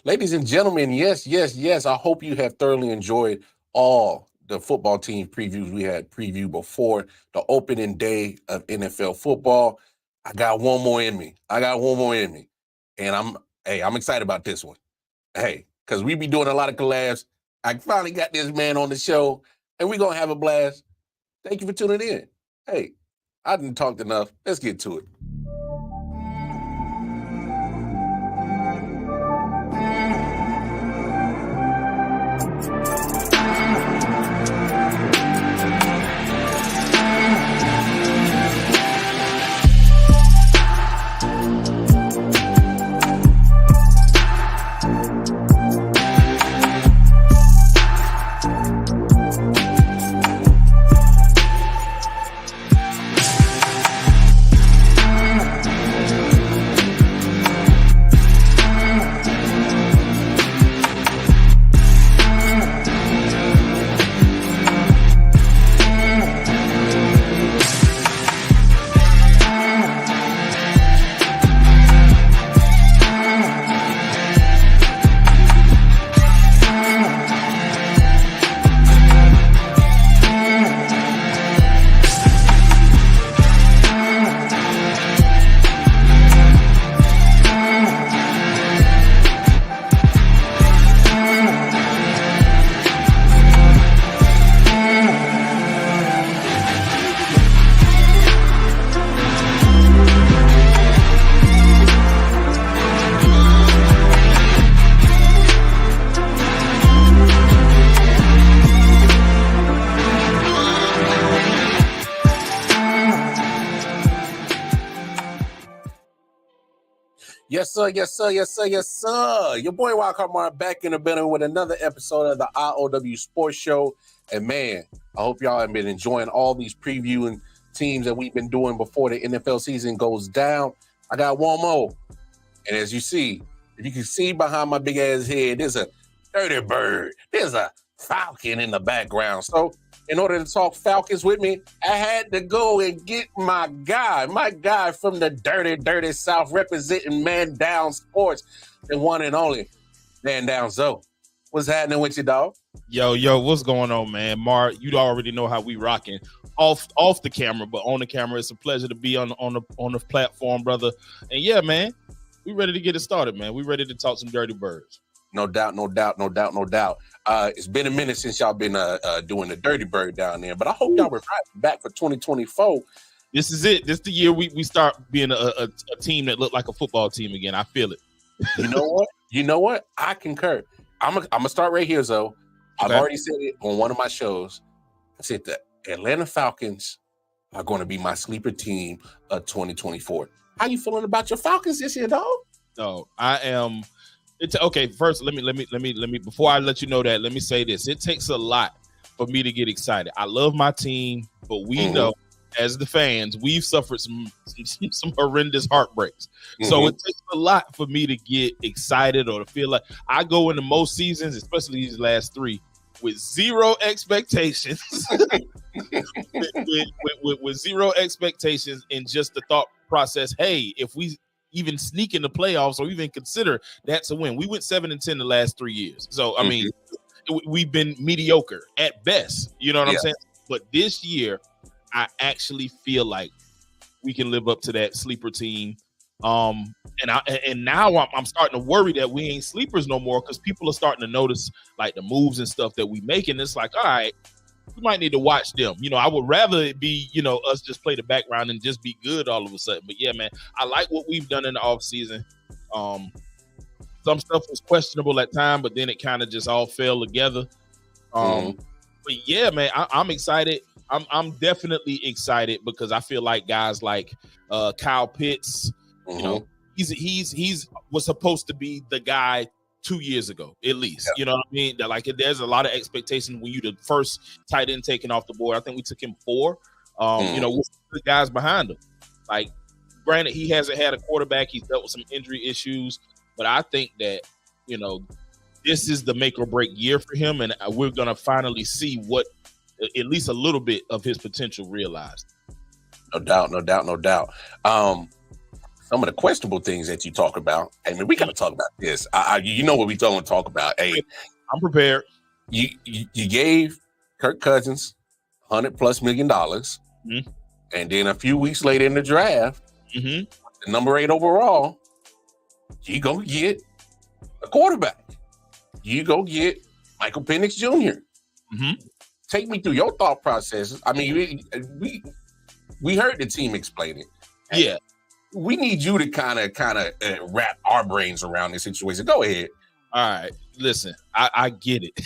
Ladies and gentlemen, yes, yes, yes. I hope you have thoroughly enjoyed all the football team previews we had preview before the opening day of NFL football. I got one more in me. And I'm excited about this one. Hey, because we be doing a lot of collabs. I finally got this man on the show, and we're gonna have a blast. Thank you for tuning in. Hey, I didn't talk enough. Let's get to it. Yes, sir. Yes, sir. Yes, sir. Yes, sir. Your boy Wildcard Martin back in the building with another episode of the I.O.W. Sports Show. And man, I hope y'all have been enjoying all these previewing teams that we've been doing before the NFL season goes down. I got one more. And as you see, if you can see behind my big ass head, there's a dirty bird. There's a falcon in the background. So in order to talk Falcons with me, I had to go and get my guy from the dirty South, representing Man Down Sports, the one and only Man Down Zoe. What's happening with you, dog? Yo, what's going on, man? Mark, you already know how we rocking off the camera, but on the camera, it's a pleasure to be on the platform, brother. And yeah, man, we ready to get it started, man. We ready to talk some dirty birds. No doubt. It's been a minute since y'all been doing the Dirty Bird down there, but I hope y'all were back for 2024. This is it. This is the year we start being a team that look like a football team again. I feel it. You know what? I concur. I'm gonna start right here, Zoe. Okay. I've already said it on one of my shows. I said the Atlanta Falcons are going to be my sleeper team of 2024. How you feeling about your Falcons this year, dog? No, I am. It's okay. First, let me. Before I let you know that, let me say this. It takes a lot for me to get excited. I love my team, but we know as the fans, we've suffered some horrendous heartbreaks. So it takes a lot for me to get excited or to feel like I go into most seasons, especially these last three, with zero expectations, with zero expectations, and just the thought process. Hey, if we even sneak in the playoffs or even consider that's a win. We went 7-10 the last 3 years. So, I mean, we've been mediocre at best. You know what I'm saying? But this year, I actually feel like we can live up to that sleeper team. And now I'm starting to worry that we ain't sleepers no more because people are starting to notice like the moves and stuff that we make. And it's like, all right, we might need to watch them. You know, I would rather it be, us just play the background and just be good all of a sudden. But yeah, man, I like what we've done in the offseason. Some stuff was questionable at time, but then it kind of just all fell together. But yeah, man, I'm excited. I'm definitely excited because I feel like guys like Kyle Pitts, you know, he's was supposed to be the guy 2 years ago, at least. You know what I mean? That like there's a lot of expectation when you the first tight end taken off the board. I think we took him 4. With the guys behind him. Like, granted, he hasn't had a quarterback. He's dealt with some injury issues, but I think that this is the make or break year for him, and we're gonna finally see what at least a little bit of his potential realized. No doubt. some of the questionable things that you talk about. Hey, man, we got to talk about this. You know what we don't talk about. Hey, I'm prepared. You gave Kirk Cousins $100+ million, and then a few weeks later in the draft, the number 8 overall, you go get a quarterback. You go get Michael Penix Jr. Take me through your thought processes. I mean, we heard the team explain it. Yeah. We need you to kind of wrap our brains around this situation. Go ahead. All right. Listen, I get it.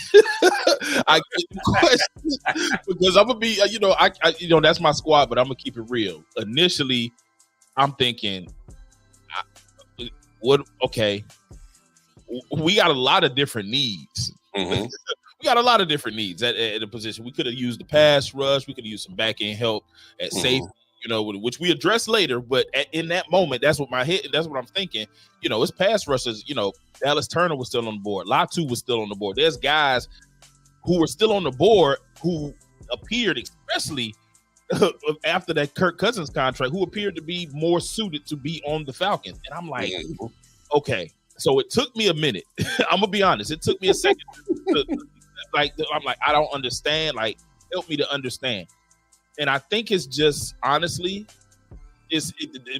I get the question because I'm gonna be, that's my squad, but I'm gonna keep it real. Initially, I'm thinking, okay, we got a lot of different needs. We got a lot of different needs at the position. We could have used the pass rush. We could have used some back end help at safety, which we address later. But in that moment, that's what I'm thinking. It's pass rushers. Dallas Turner was still on the board. Latu was still on the board. There's guys who were still on the board who appeared, especially after that Kirk Cousins contract, who appeared to be more suited to be on the Falcons. And I'm like, okay. So it took me a minute. I'm gonna be honest. It took me a second. I'm like, I don't understand. Like, help me to understand. And I think it's just, honestly,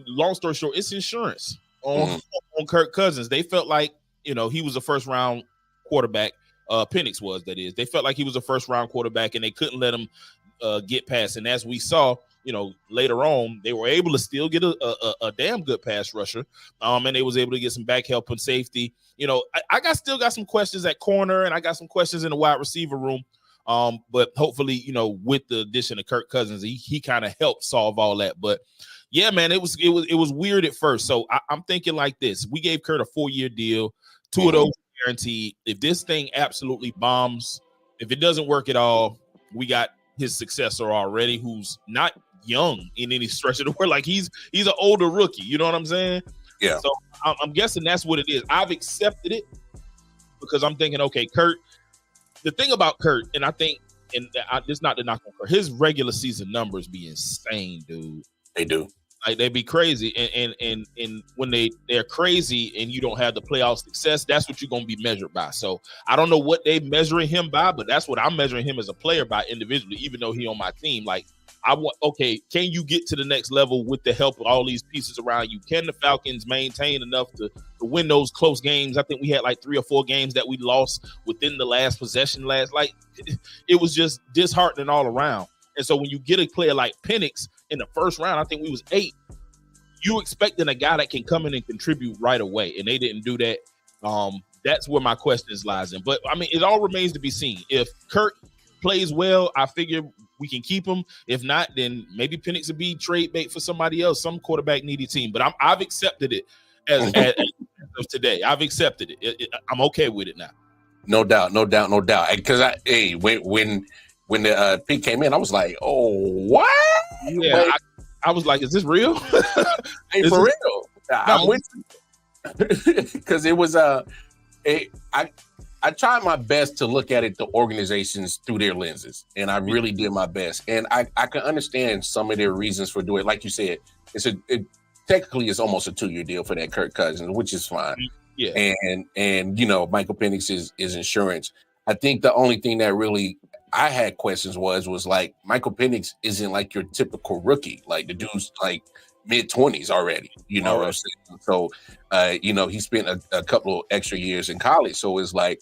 long story short, it's insurance on Kirk Cousins. They felt like, he was a first round quarterback. Penix was, that is. They felt like he was a first round quarterback and they couldn't let him get past. And as we saw, later on, they were able to still get a damn good pass rusher. And they was able to get some back help and safety. I still got some questions at corner and I got some questions in the wide receiver room. But hopefully, with the addition of Kirk Cousins, he kind of helped solve all that. But yeah, man, it was weird at first. So I'm thinking like this: we gave Kurt a 4-year deal, 2 of those guaranteed. If this thing absolutely bombs, if it doesn't work at all, we got his successor already, who's not young in any stretch of the word. Like he's an older rookie. You know what I'm saying? Yeah. So I'm guessing that's what it is. I've accepted it because I'm thinking, okay, Kurt. The thing about Kurt, and I think, it's not to knock on Kurt, his regular season numbers be insane, dude. They do. Like they be crazy, and when they're crazy, and you don't have the playoff success, that's what you're gonna be measured by. So I don't know what they measuring him by, but that's what I'm measuring him as a player by individually. Even though he on my team, like can you get to the next level with the help of all these pieces around you? Can the Falcons maintain enough to win those close games? I think we had like 3 or 4 games that we lost within the last possession. It was just disheartening all around. And so when you get a player like Penix in the first round, I think we was 8. You expecting a guy that can come in and contribute right away, and they didn't do that. That's where my questions lies in. But I mean, it all remains to be seen. If Kurt plays well, I figure we can keep him. If not, then maybe Penix will be trade bait for somebody else, some quarterback needy team. But I've accepted it as of today. I've accepted it. I'm okay with it now. No doubt. Because when the pick came in, I was like, oh, what? Yeah, I was like, is this real? Hey, for real. I'm with you. Because it was I tried my best to look at it, the organizations, through their lenses, and I really did my best. And I can understand some of their reasons for doing it. Like you said, technically it's almost a 2-year deal for that Kirk Cousins, which is fine. Yeah. And Michael Penix is insurance. I think the only thing that really I had questions was like Michael Penix isn't like your typical rookie. Like the dude's like mid-20s already, what I'm saying? So, he spent a couple of extra years in college. So it's like,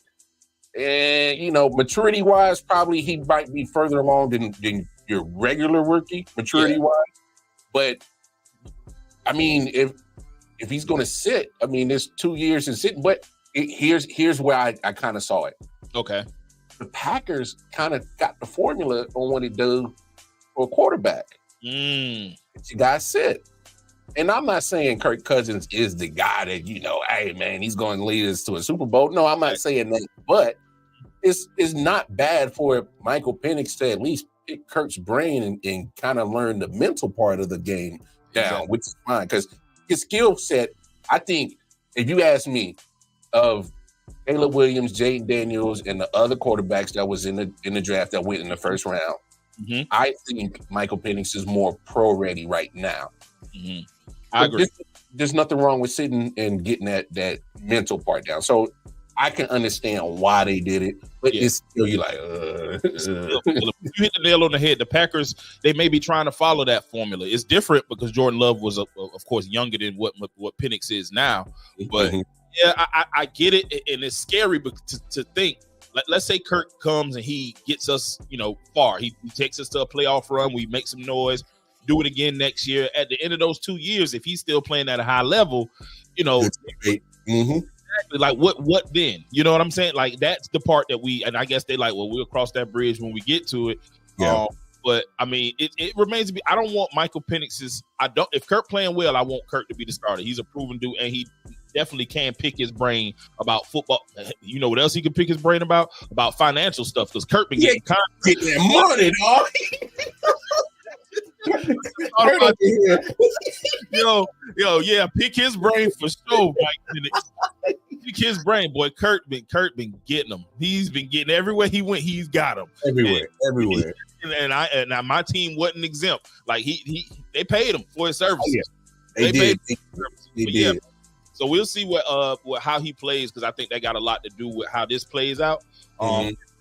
maturity-wise, probably he might be further along than your regular rookie, maturity-wise. But, I mean, if he's going to sit, I mean, there's 2 years in sitting. But here's where I kind of saw it. Okay. The Packers kind of got the formula on what it does for a quarterback. You guys sit. And I'm not saying Kirk Cousins is the guy that, hey, man, he's going to lead us to a Super Bowl. No, I'm not saying that. But it's not bad for Michael Penix to at least pick Kirk's brain and kind of learn the mental part of the game down, which is fine. Because his skill set, I think, if you ask me, of Caleb Williams, Jaden Daniels, and the other quarterbacks that was in the draft that went in the first round, I think Michael Penix is more pro ready right now. I agree. there's nothing wrong with sitting and getting that mental part down. So I can understand why they did it, but it's still you're like, You hit the nail on the head. The Packers, they may be trying to follow that formula. It's different because Jordan Love was, of course, younger than what Penix is now. But I get it, and it's scary to think. Let's say Kirk comes and he gets us, far. He takes us to a playoff run. We make some noise. Do it again next year. At the end of those 2 years, if he's still playing at a high level, exactly, like what then? You know what I'm saying? Like that's the part that and I guess they like, well, we'll cross that bridge when we get to it. Yeah. But I mean, it remains to be. I don't want Michael Penix's. If Kirk playing well, I want Kirk to be the starter. He's a proven dude, and he definitely can pick his brain about football. You know what else he can pick his brain about? About financial stuff. Because Kirk been getting that money, dog. Pick his brain for sure, Mike. Pick his brain, boy. Kurt been getting them. He's been getting everywhere he went. He's got them everywhere. And my team wasn't exempt. Like they paid him for his services. They did. So we'll see how he plays because I think that got a lot to do with how this plays out.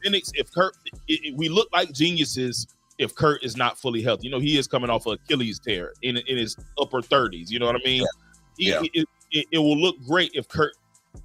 Phoenix, if Kurt, we look like geniuses. If Kurt is not fully healthy, he is coming off an Achilles tear in his upper 30s. You know what I mean? It will look great if Kurt,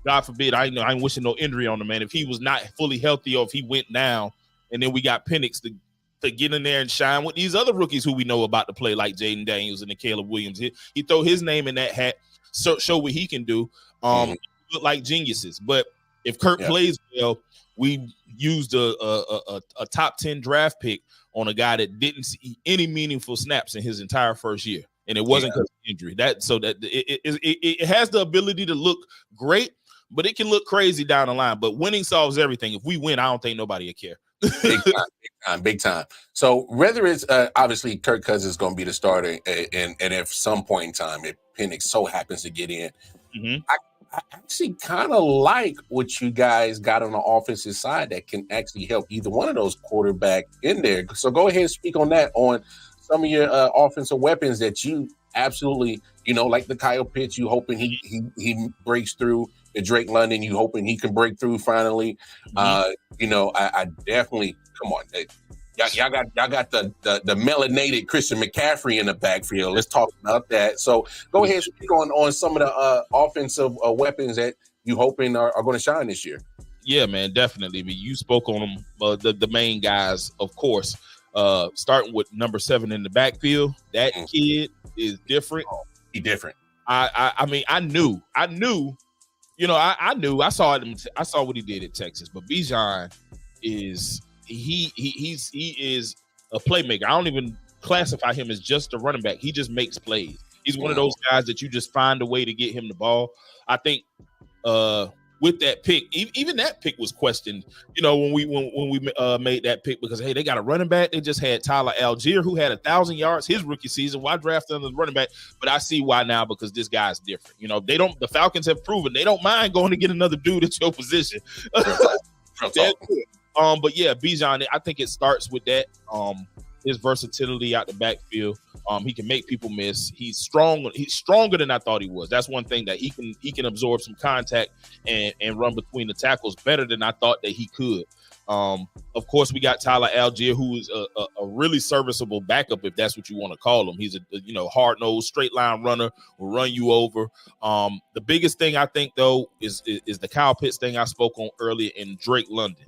God forbid, I ain't wishing no injury on the man. If he was not fully healthy or if he went down, and then we got Penix to get in there and shine with these other rookies who we know about to play, like Jaden Daniels and Caleb Williams. He throw his name in that hat, show what he can do. Look like geniuses. But if Kurt plays well, we used a top 10 draft pick on a guy that didn't see any meaningful snaps in his entire first year, and it wasn't because of injury. It has the ability to look great, but it can look crazy down the line. But winning solves everything. If we win, I don't think nobody will care. Big time. So whether it's obviously Kirk Cousins is going to be the starter, and if some point in time if Penix so happens to get in, I actually kind of like what you guys got on the offensive side that can actually help either one of those quarterback in there. So go ahead and speak on that, on some of your offensive weapons that you absolutely, like the Kyle Pitts, you hoping he breaks through. The Drake London, you hoping he can break through finally. I definitely, come on. Y'all got the melanated Christian McCaffrey in the backfield. Let's talk about that. So go ahead and speak on some of the offensive weapons that you hoping are going to shine this year. Yeah, man, definitely. But you spoke on them, the main guys, of course. Starting with number 7 in the backfield. That kid is different. Oh, he's different. I mean, I knew. I saw it. I saw what he did at Texas. But Bijan is. He is a playmaker. I don't even classify him as just a running back. He just makes plays. He's one of those guys that you just find a way to get him the ball. I think with that pick, even that pick was questioned. When we made that pick because hey, they got a running back. They just had Tyler Algier who had 1,000 yards his rookie season. Why draft him as running back? But I see why now because this guy's different. The Falcons have proven they don't mind going to get another dude at your position. But yeah, Bijan, I think it starts with that. His versatility out the backfield. He can make people miss. He's strong. He's stronger than I thought he was. That's one thing that he can absorb some contact and run between the tackles better than I thought that he could. Of course, we got Tyler Algier, who is a really serviceable backup, if that's what you want to call him. He's a hard-nosed, straight-line runner, will run you over. The biggest thing I think, though, is the Kyle Pitts thing I spoke on earlier in Drake London.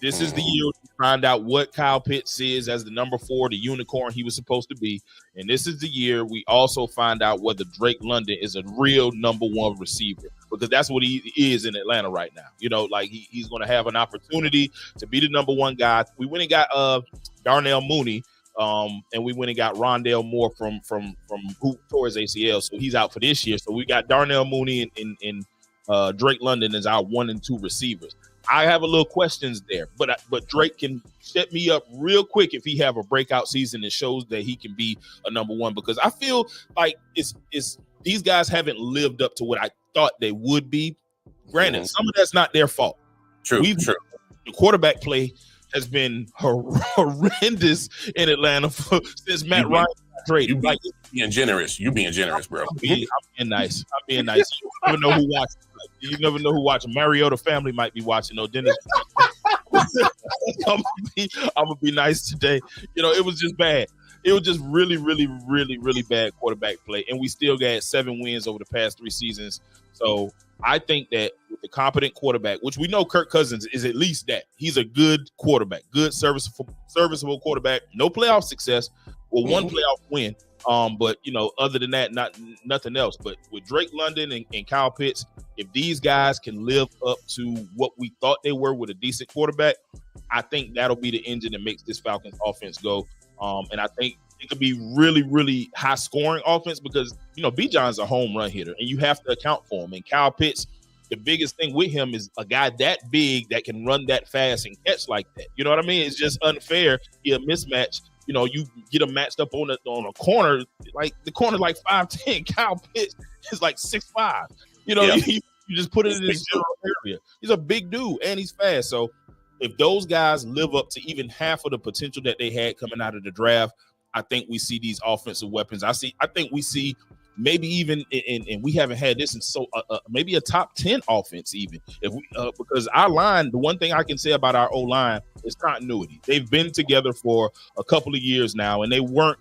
This is the year to find out what Kyle Pitts is as the number 4, the unicorn he was supposed to be. And this is the year we also find out whether Drake London is a real number 1 receiver, because that's what he is in Atlanta right now. He's going to have an opportunity to be the number 1 guy. We went and got Darnell Mooney, and we went and got Rondale Moore from who tore his ACL, so he's out for this year. So we got Darnell Mooney and Drake London as our 1 and 2 receivers. I have a little questions there, but Drake can set me up real quick if he have a breakout season that shows that he can be a number 1, because I feel like it's these guys haven't lived up to what I thought they would be. Granted, some of that's not their fault. True. The quarterback play has been horrendous in Atlanta since Matt Ryan Great. You being generous. You being generous, bro. I'm being nice. You never know who watches. You never know who watching. Mariota family might be watching. No, Dennis. I'm gonna be nice today. It was just bad. It was just really, really, really, really bad quarterback play, and we still got 7 wins over the past 3 seasons. So I think that with the competent quarterback, which we know Kirk Cousins is at least that, he's a good quarterback, good serviceable quarterback. No playoff success, one playoff win. But other than that, nothing else. But with Drake London and Kyle Pitts, if these guys can live up to what we thought they were with a decent quarterback, I think that'll be the engine that makes this Falcons offense go. And I think it could be really, really high scoring offense because, Bijan's a home run hitter and you have to account for him. And Kyle Pitts, the biggest thing with him is a guy that big that can run that fast and catch like that. You know what I mean? It's just unfair. A mismatch. You get them matched up on a corner, like the corner like 5'10". Kyle Pitts is like 6'5". You just put it in his general area. He's a big dude and he's fast. So if those guys live up to even half of the potential that they had coming out of the draft, I think we see these offensive weapons. I think we see maybe even, and we haven't had this in maybe a top 10 offense even. If we because our line, the one thing I can say about our O-line is continuity. They've been together for a couple of years now, and they weren't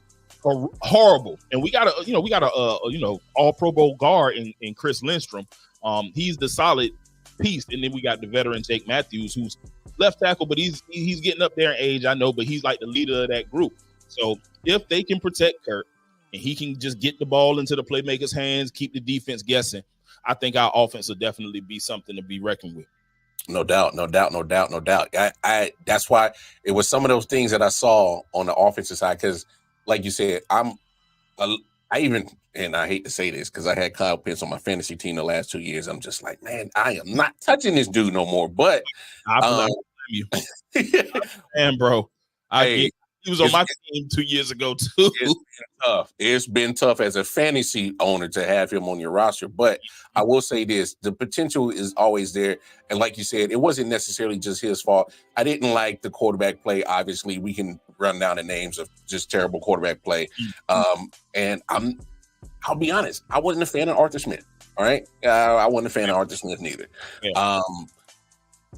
horrible. And we got a all Pro Bowl guard in Chris Lindstrom. He's the solid piece, and then we got the veteran Jake Matthews, who's left tackle, but he's getting up there in age, I know, but he's like the leader of that group. So if they can protect Kirk and he can just get the ball into the playmaker's hands, keep the defense guessing, I think our offense will definitely be something to be reckoned with. No doubt. I that's why it was some of those things that I saw on the offensive side because, like you said, I hate to say this because I had Kyle Pitts on my fantasy team the last 2 years. I'm just like, man, I am not touching this dude no more. But I blame you, and bro, he was on my team 2 years ago too. It's been tough as a fantasy owner to have him on your roster. But I will say this: the potential is always there. And like you said, it wasn't necessarily just his fault. I didn't like the quarterback play. Obviously, we can run down the names of just terrible quarterback play. And I'll be honest, I wasn't a fan of Arthur Smith. All right, I wasn't a fan of Arthur Smith neither. Yeah.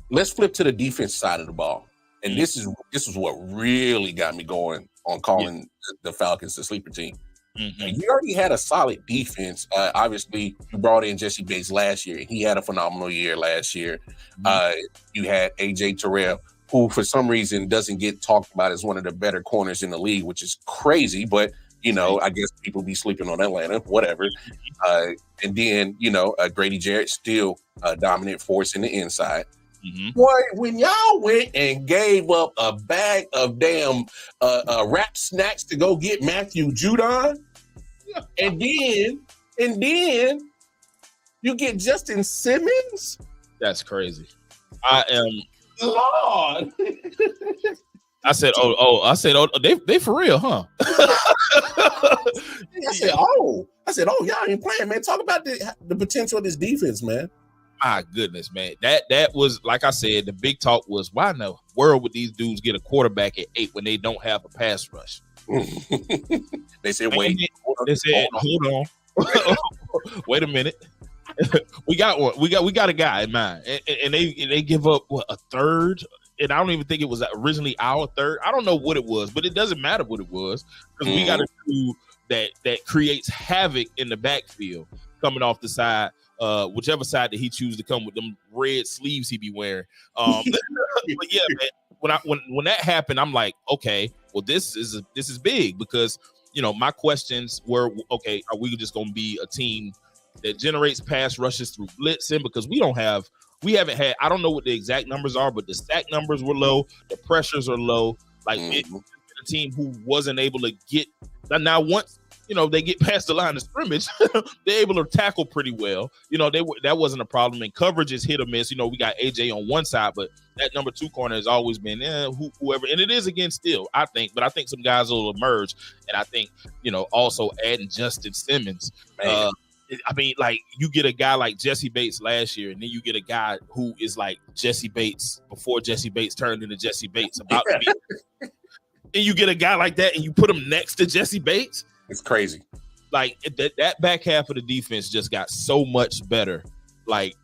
Let's flip to the defense side of the ball. And this is what really got me going on calling the Falcons the sleeper team. Mm-hmm. You already had a solid defense. Obviously, you brought in Jesse Bates last year. He had a phenomenal year last year. Mm-hmm. You had A.J. Terrell, who for some reason doesn't get talked about as one of the better corners in the league, which is crazy. But, I guess people be sleeping on Atlanta, whatever. And then, Grady Jarrett still a dominant force in the inside. Mm-hmm. Boy, when y'all went and gave up a bag of damn wrap snacks to go get Matthew Judon, and then you get Justin Simmons. That's crazy. I am Lord. I said, they for real, huh? I said, y'all ain't playing, man. Talk about the potential of this defense, man. My goodness, man. That was, like I said, the big talk was, why in the world would these dudes get a quarterback at 8 when they don't have a pass rush? They said, wait. Hold on. Wait a minute. We got one. We got a guy in mind. And they give up a third. And I don't even think it was originally our third. I don't know what it was, but it doesn't matter what it was because we got a dude that creates havoc in the backfield coming off the side. Whichever side that he chooses to come with them red sleeves he be wearing. But yeah, man, when that happened, I'm like, okay, well, this is big because, my questions were, okay, are we just going to be a team that generates pass rushes through blitzing? Because we haven't had, I don't know what the exact numbers are, but the sack numbers were low. The pressures are low. Like it's a team who wasn't able to get, now once, they get past the line of scrimmage, they're able to tackle pretty well. That wasn't a problem. And coverage is hit or miss. We got AJ on one side, but that number 2 corner has always been whoever. And it is again still, I think. But I think some guys will emerge. And I think, also adding Justin Simmons. You get a guy like Jesse Bates last year, and then you get a guy who is like Jesse Bates before Jesse Bates turned into Jesse Bates. and you get a guy like that and you put him next to Jesse Bates. It's crazy. Like that back half of the defense just got so much better. Like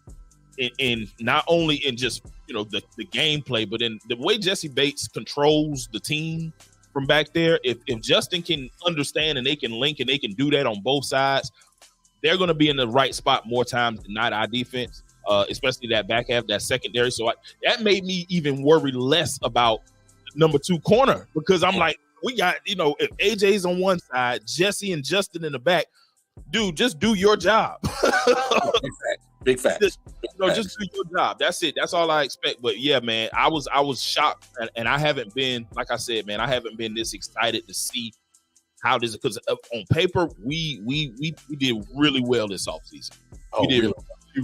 in not only in just, you know, the gameplay, but in the way Jesse Bates controls the team from back there. If Justin can understand and they can link and they can do that on both sides, they're going to be in the right spot more times than not, our defense, especially that back half, that secondary. So that made me even worry less about number 2 corner, because I'm like, we got, you know, if AJ's on one side, Jesse and Justin in the back, dude, just do your job. Big fact. Just do your job. That's it. That's all I expect. But yeah, man, I was shocked, and I haven't been, like I said, man, I haven't been this excited to see how this, because on paper we did really well this offseason. We did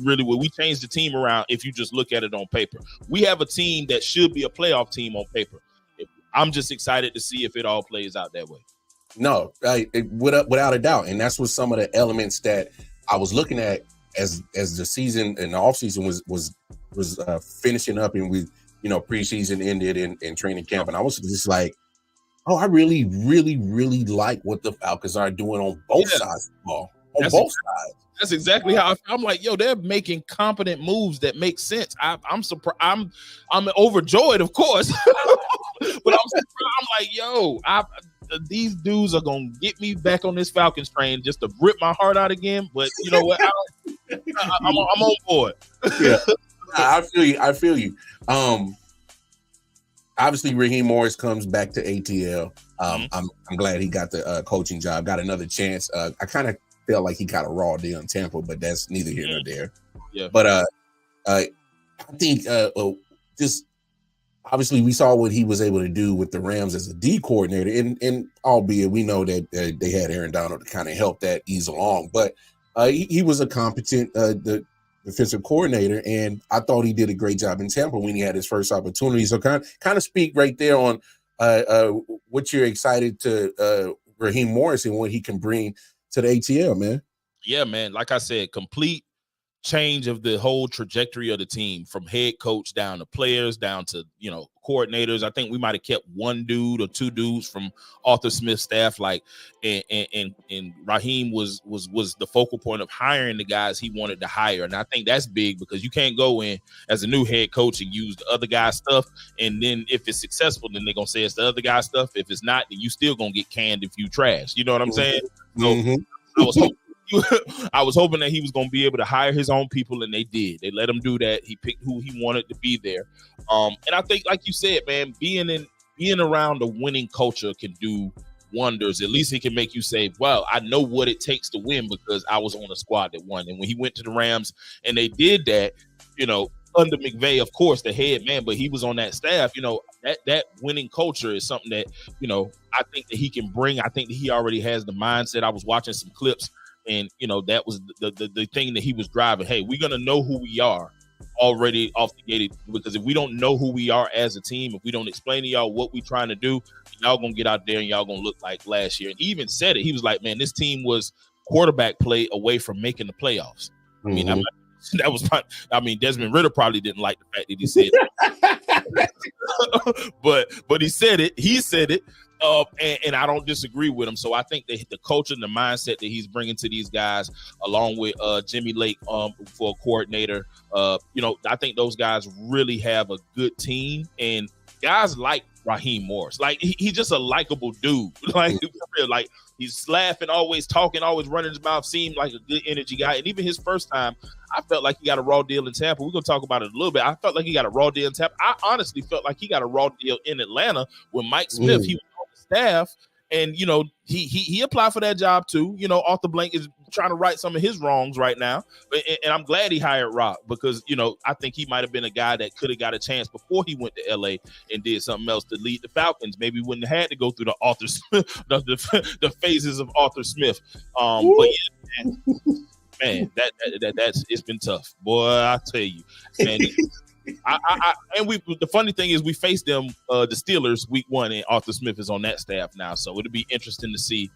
really well. We changed the team around. If you just look at it on paper, we have a team that should be a playoff team on paper. I'm just excited to see if it all plays out that way. No, without a doubt, and that's what some of the elements that I was looking at as the season and the offseason was finishing up, and we, you know, preseason ended in training camp, and I was just like, oh, I really, really, really like what the Falcons are doing on both sides of the ball. Both sides. That's exactly how I'm like, yo, they're making competent moves that make sense. I'm surprised. I'm overjoyed, of course, but I'm surprised. I'm like, yo, these dudes are gonna get me back on this Falcons train just to rip my heart out again. But you know what? I'm on board. Yeah, I feel you. Obviously, Raheem Morris comes back to ATL. I'm glad he got the coaching job, got another chance. I kind of felt like he got a raw deal in Tampa, but that's neither here nor there. Yeah. But I think just obviously we saw what he was able to do with the Rams as a D coordinator, and albeit we know that they had Aaron Donald to kind of help that ease along, but he was a competent the defensive coordinator, and I thought he did a great job in Tampa when he had his first opportunity. So kind of speak right there on what you're excited to Raheem Morris and what he can bring to the ATL, man. Yeah, man. Like I said, complete change of the whole trajectory of the team, from head coach down to players, down to, you know, coordinators. I think we might have kept one dude or two dudes from Arthur Smith's staff, like, and Raheem was the focal point of hiring the guys he wanted to hire. And I think that's big, because you can't go in as a new head coach and use the other guy's stuff, and then if it's successful, then they're gonna say it's the other guy's stuff. If it's not, then you still gonna get canned if you trash. You know what I'm saying? So I was hoping that he was going to be able to hire his own people, and they did. They let him do that. He picked who he wanted to be there. And I think, like you said, man, being around a winning culture can do wonders. At least it can make you say, well, I know what it takes to win because I was on a squad that won. And when he went to the Rams and they did that, you know, under McVay, of course, the head man, but he was on that staff, you know, that winning culture is something that, you know, I think that he can bring. I think that he already has the mindset. I was watching some clips, and, you know, that was the thing that he was driving. Hey, we're going to know who we are already off the gate, because if we don't know who we are as a team, if we don't explain to y'all what we're trying to do, y'all going to get out there and y'all going to look like last year. And he even said it. He was like, man, this team was quarterback play away from making the playoffs. I mean, that was probably, I mean, Desmond Ridder probably didn't like the fact that he said it. but he said it. He said it. And I don't disagree with him. So I think that the culture and the mindset that he's bringing to these guys, along with Jimmy Lake for a coordinator, you know, I think those guys really have a good team. And guys like Raheem Morris, like he's just a likable dude. Like he's laughing, always talking, always running his mouth. Seemed like a good energy guy. And even his first time, I felt like he got a raw deal in Tampa. We're gonna talk about it a little bit. I felt like he got a raw deal in Tampa. I honestly felt like he got a raw deal in Atlanta with Mike Smith. He was on the staff, and you know he applied for that job too. You know, Arthur Blank is trying to right some of his wrongs right now, and I'm glad he hired Rock, because you know I think he might have been a guy that could have got a chance before he went to LA and did something else to lead the Falcons. Maybe wouldn't have had to go through the Arthur the phases of Arthur Smith. But yeah, man, that's it's been tough, boy. I tell you, man. The funny thing is we faced them, the Steelers, week 1, and Arthur Smith is on that staff now, so it'll be interesting to see,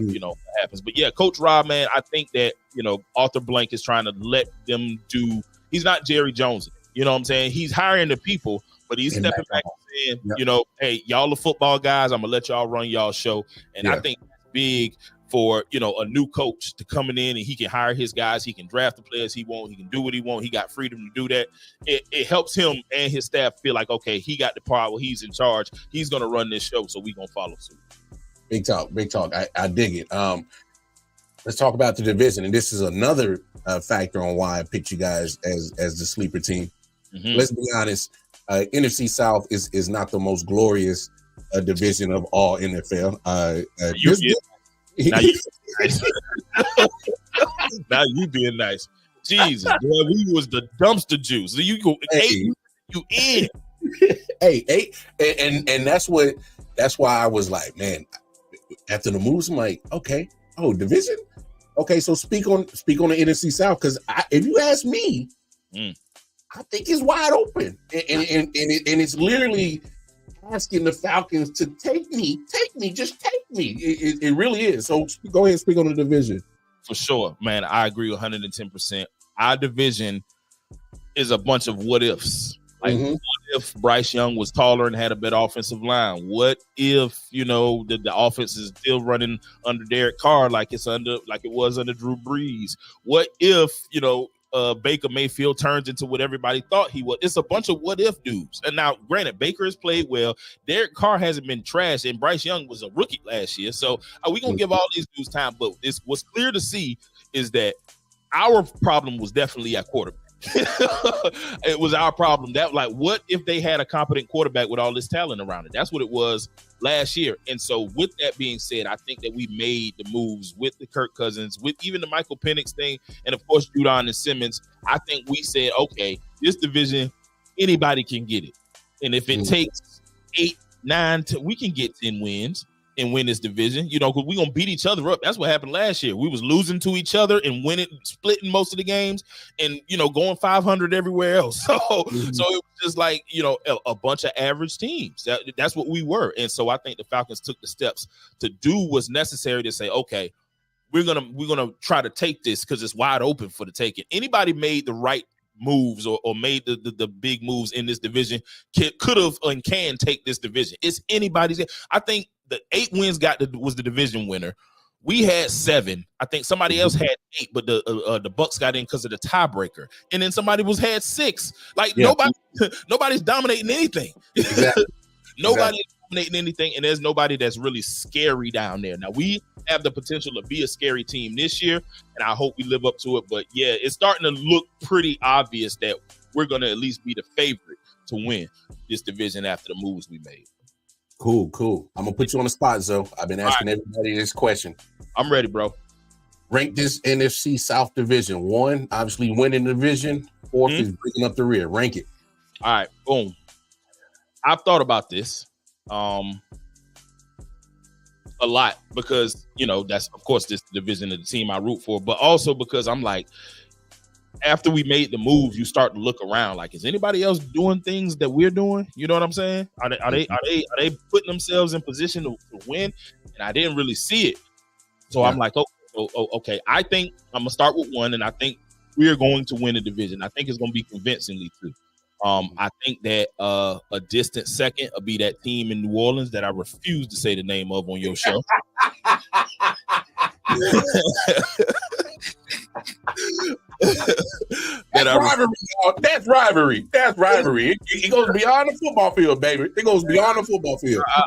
you know, what happens. But yeah, Coach Rob, man, I think that, you know, Arthur Blank is trying to let them do. He's not Jerry Jones. You know what I'm saying? He's hiring the people, but he's stepping back and saying, hey, y'all are football guys. I'm gonna let y'all run y'all show. And I think that's big for a new coach to coming in, and he can hire his guys. He can draft the players he wants. He can do what he wants. He got freedom to do that. It helps him and his staff feel like, okay, he got the power. He's in charge. He's gonna run this show, so we gonna follow suit. Big talk. I dig it. Let's talk about the division, and this is another factor on why I picked you guys as the sleeper team. Let's be honest. NFC South is not the most glorious division of all NFL. Now you being nice. Jesus, boy, we was the dumpster juice. So you go, you in. Hey, and that's why I was like, man, after the moves, I'm like, okay, division. Okay, so speak on the NFC South, because if you ask me, I think it's wide open, and it's literally asking the Falcons to take me, just take me. It really is. So go ahead and speak on the division. For sure, man. I agree 110%. Our division is a bunch of what ifs. Like, what if Bryce Young was taller and had a better offensive line? What if, the offense is still running under Derek Carr like it was under Drew Brees? What if, Baker Mayfield turns into what everybody thought he was? It's a bunch of what if dudes. And now, granted, Baker has played well. Derek Carr hasn't been trash, and Bryce Young was a rookie last year. So we going to give all these dudes time. But what's clear to see is that our problem was definitely at quarterback. It was our problem. That, like, what if they had a competent quarterback with all this talent around it? That's what it was last year. And so with that being said, I think that we made the moves with the Kirk Cousins, with even the Michael Penix thing, and of course Judon and Simmons. I think we said, okay, this division, anybody can get it. And if it takes 8, 9, we can get 10 wins and win this division, because we're going to beat each other up. That's what happened last year. We was losing to each other and splitting most of the games and, going 500 everywhere else. So it was just like, a bunch of average teams. That's what we were. And so I think the Falcons took the steps to do what's necessary to say, okay, we're gonna try to take this because it's wide open for the taking. Anybody made the right moves or made the big moves in this division could have and can take this division. It's anybody's. I think the 8 wins was the division winner. We had 7. I think somebody else had 8, but the Bucks got in because of the tiebreaker. And then somebody had 6. Like, nobody's dominating anything. Exactly. Nobody's dominating anything, and there's nobody that's really scary down there. Now, we have the potential to be a scary team this year, and I hope we live up to it. But yeah, it's starting to look pretty obvious that we're going to at least be the favorite to win this division after the moves we made. Cool. I'm going to put you on the spot, Zoe. I've been asking everybody this question. I'm ready, bro. Rank this NFC South division. 1, obviously winning the division. 4th is bringing up the rear. Rank it. All right, boom. I've thought about this a lot because, that's, of course, this division of the team I root for, but also because I'm like, after we made the moves, you start to look around like, is anybody else doing things that we're doing? You know what I'm saying? Are they putting themselves in position to win? And I didn't really see it. So I'm like, okay. I think I'm gonna start with 1, and I think we are going to win the division. I think it's gonna be convincingly too. I think that a distant second will be that team in New Orleans that I refuse to say the name of on your show. That's rivalry. It goes beyond the football field, baby. It goes beyond the football field. I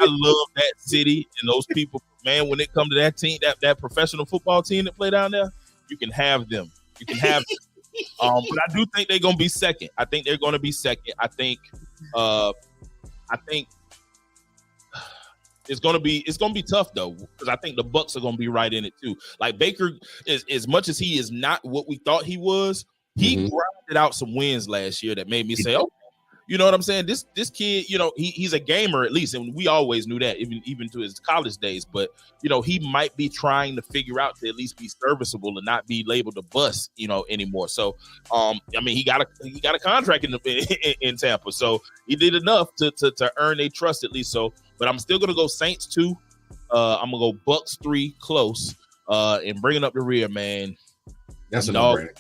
love that city and those people, man. When it comes to that team, that professional football team that play down there, you can have them. But I do think they're gonna be second. I think they're gonna be second. I think it's gonna be tough though, because I think the Bucks are gonna be right in it too. Like, Baker is, as much as he is not what we thought he was, he grinded out some wins last year that made me say, oh, you know what I'm saying? This kid, he's a gamer at least, and we always knew that even to his college days. But he might be trying to figure out to at least be serviceable and not be labeled a bust, anymore. So, he got a contract in Tampa, so he did enough to earn their trust at least. So, but I'm still gonna go Saints 2. I'm gonna go Bucks 3 close, and bringing up the rear, man. That's a no-brainer.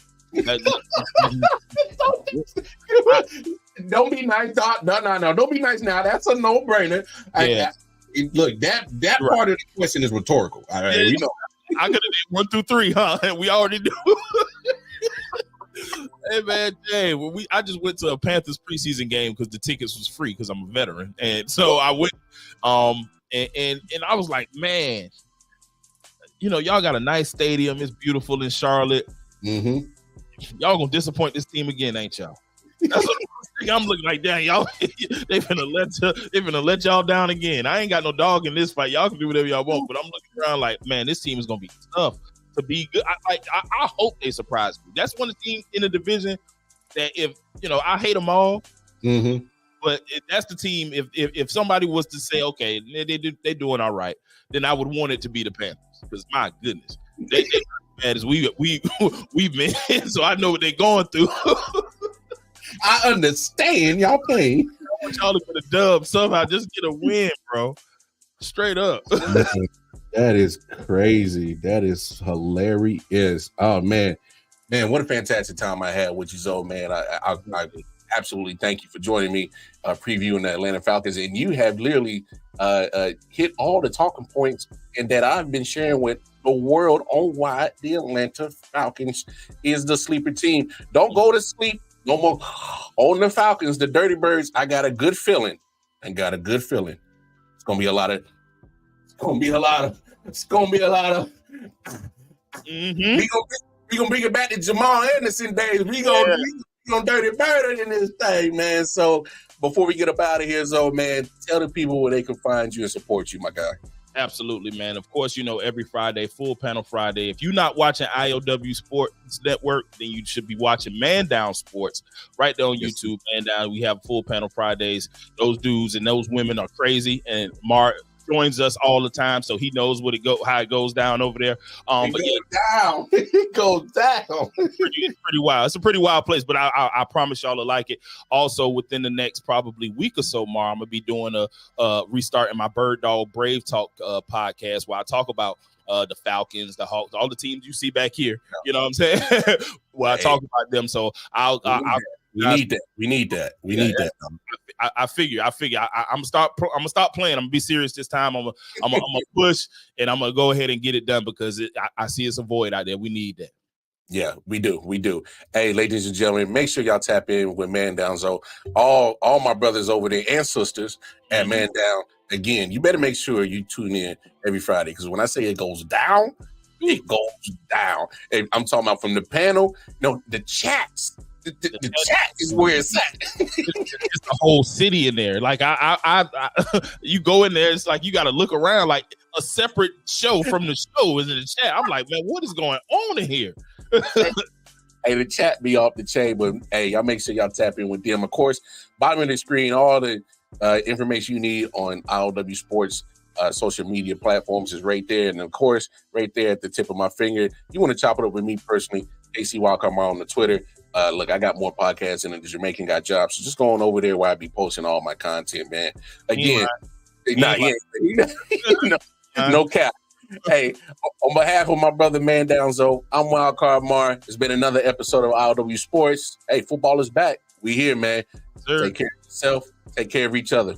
Don't be nice. No. Don't be nice now. That's a no-brainer. Yeah. Look, that part of the question is rhetorical. All right, we know. I could have did 1 through 3, huh? We already do. Hey man, I just went to a Panthers preseason game because the tickets was free because I'm a veteran, and so I went. And I was like, man, y'all got a nice stadium. It's beautiful in Charlotte. Mm-hmm. Y'all gonna disappoint this team again, ain't y'all? That's what I'm looking like. Damn, y'all, they finna let y'all down again. I ain't got no dog in this fight. Y'all can do whatever y'all want, but I'm looking around like, man, this team is gonna be tough to be good. I hope they surprise me. That's one of the teams in the division that if I hate them all, mm-hmm. but that's the team. If somebody was to say, okay, they doing all right, then I would want it to be the Panthers because my goodness, they bad as we've been. So I know what they're going through. I understand y'all playing. I want y'all to get a dub somehow. Just get a win, bro. Straight up. That is crazy. That is hilarious. Oh man, what a fantastic time I had with you, Zoe. Man, I absolutely thank you for joining me, previewing the Atlanta Falcons, and you have literally hit all the talking points and that I've been sharing with the world on why the Atlanta Falcons is the sleeper team. Don't go to sleep no more on the Falcons, the Dirty Birds. I got a good feeling. It's gonna be a lot of. Mm-hmm. We gonna bring it back to Jamal Anderson days. We gonna Dirty Bird in this thing, man. So before we get up out of here, Zoe, man, tell the people where they can find you and support you, my guy. Absolutely, man. Of course, every Friday, Full Panel Friday. If you're not watching I.O.W. Sports Network, then you should be watching Man Down Sports right there on YouTube. Man Down, we have Full Panel Fridays. Those dudes and those women are crazy, and Mark joins us all the time, so he knows how it goes down over there. It goes down. It's pretty wild. It's a pretty wild place, but I promise y'all to like it. Also, within the next probably week or so, I'm gonna be doing restarting my Bird Dog Brave Talk podcast where I talk about the Falcons, the Hawks, all the teams you see back here. You know what I'm saying? I talk about them. So we need that. I figure. I'm gonna stop playing. I'm gonna be serious this time. I'm gonna push, and I'm gonna go ahead and get it done because I see it's a void out there. We need that. Yeah, we do. Hey, ladies and gentlemen, make sure y'all tap in with Man Down Zone. All my brothers over there and sisters at Man Down. Again, you better make sure you tune in every Friday because when I say it goes down, it goes down. And I'm talking about from the panel, the chats. The chat is where it's at. It's the whole city in there. Like I you go in there, it's like you got to look around. Like a separate show from the show is in the chat. I'm like, man, what is going on in here? Hey, the chat be off the chain, but hey, y'all make sure y'all tap in with them. Of course, bottom of the screen, all the information you need on I.O.W. Sports social media platforms is right there, and of course, right there at the tip of my finger. You want to chop it up with me personally, AC Wildcard on the Twitter. Look, I got more podcasts and the Jamaican Got Jobs. So just going over there where I be posting all my content, man. Again, no cap. Hey, on behalf of my brother Man Down Zoe, I'm Wildcard Mar. It's been another episode of I.O.W. Sports. Hey, football is back. We here, man. Sir. Take care of yourself. Take care of each other.